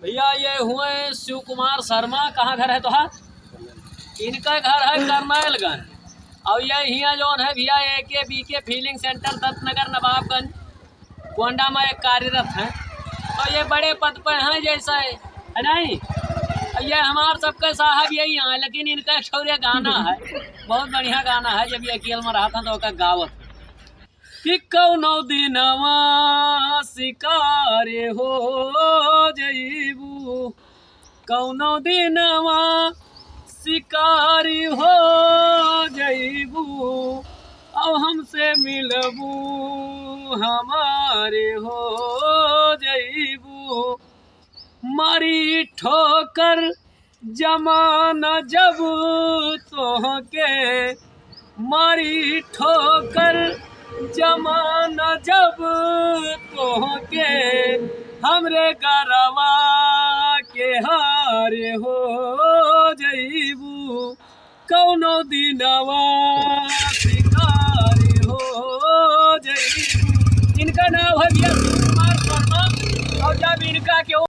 भैया ये हुए शिव कुमार शर्मा। कहाँ घर है तुहार? इनका घर है करमैलगंज। और ये हियाँ जो है भैया AK-BK filling centre Dattnagar Nawabganj Gonda में एक कार्यरत हैं। और ये बड़े पद पर हैं जैसा है नहीं। ये हमार सबके साहब यही हैं, लेकिन इनका छोरे गाना है बहुत बढ़िया गाना है। जब ये अकेल में रहा था तो गावत कि कौनो दिनवा शिकारे हो जईबू, कौनो दिनवा शिकारी हो जईबू, अब हमसे मिलबू हमारे हो जईबू। मारी ठोकर जमाना जब तोहके, मारी ठोकर जमाना जब तोहके, हमरे गरवा के हारे हो जईबू, कौनो दिनवा शिकारी हो जईबू। इनका नाम है भैया शिव कुमार शर्मा। और जब इनका क्यों